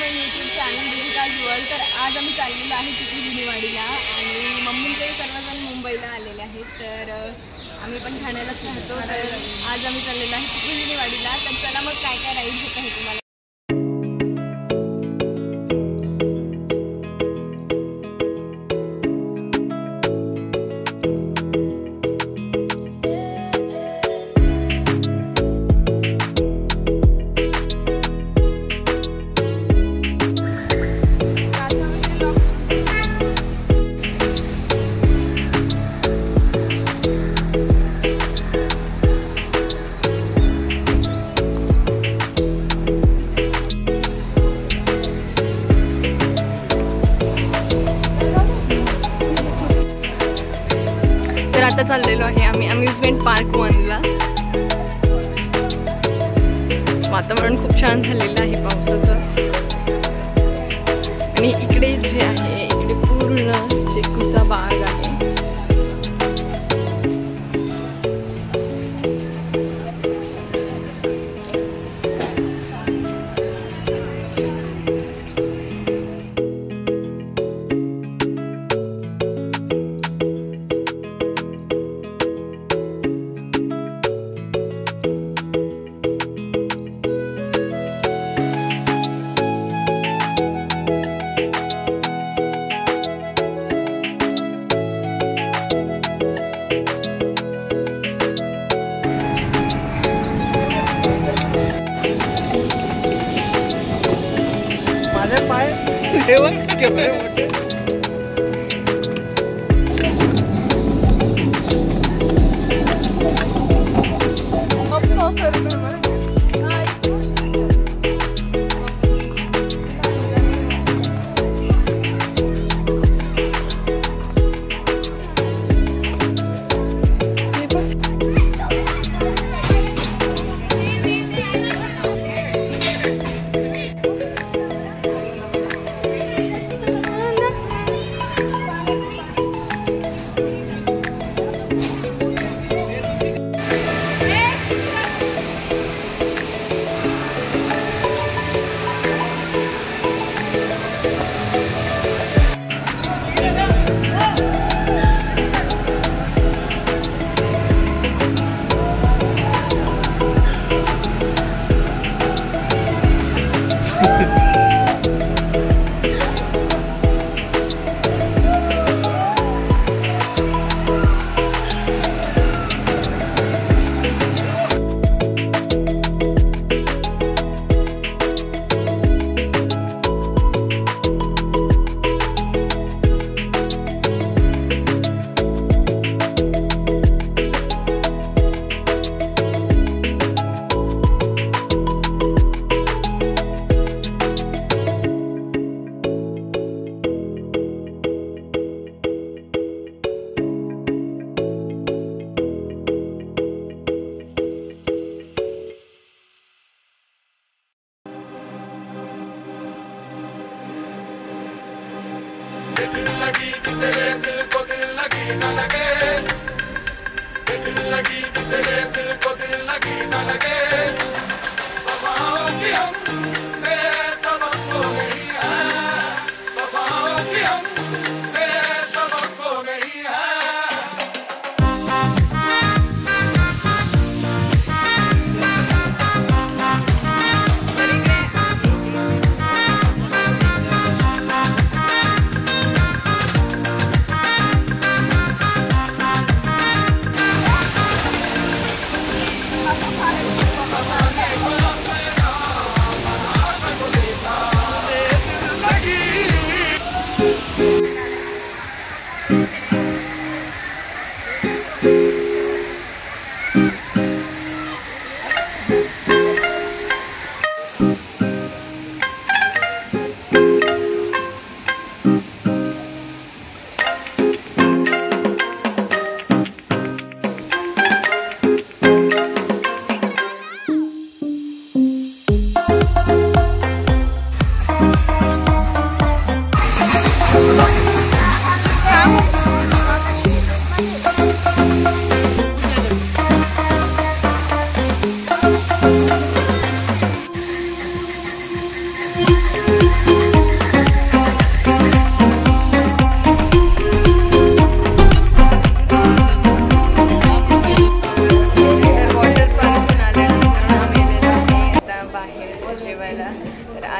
My YouTube channel Rinca jewel. तर आज आम्ही चाललेलो आहे चिखली जुनीवाडीला आणि मम्मींचे सर्वजण मुंबईला आलेले आहेत। तर आम्ही पण ठाण्यालाच राहतो। तर आज आम्ही चाललेलो आहे चिखली जुनीवाडीला। तर चला मग काय काय राईड होत आहे तुम्हाला आता चाललेलो आहे आम्ही अम्युजमेंट पार्क 1ला। वातावरण खूप छान झालेलं आहे पावसाचं आणि इकडे जे आहे इकडे पूर्ण चिकूचा बाग आहे।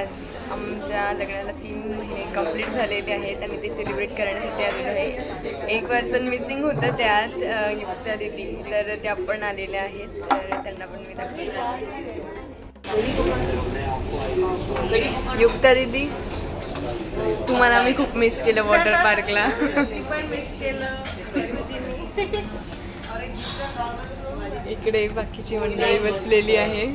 आज आमच्या लग्नाला 3 महिने कंप्लीट झालेले आहेत आणि ते सेलिब्रेट करण्यासाठी आलेलो आहे. एक पर्सन मिसिंग होतं त्यात, युक्ता दीदी, तर त्या पण आलेल्या आहेत. तर त्यांना पण मी दाखवते. युक्ता दीदी, तुम्हाला मी खूप मिस केलं वॉटर पार्कला. पण मिस केलं. इकडे बाकीची मंडळी बसलेली आहे.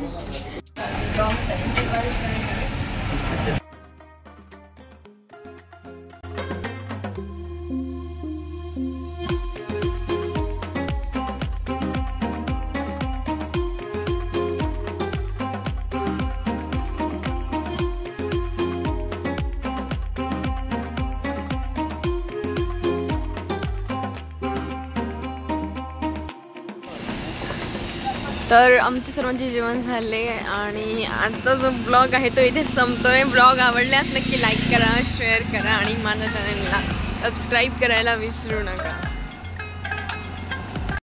तर आमचे सर्वांचे जेवण झाले आणि आजचा जो ब्लॉग आहे तो इथे संपतोय. ब्लॉग आवडल्यास नक्की लाईक करा, शेअर करा आणि माझ्या चॅनलला सबस्क्राईब करायला विसरू नका.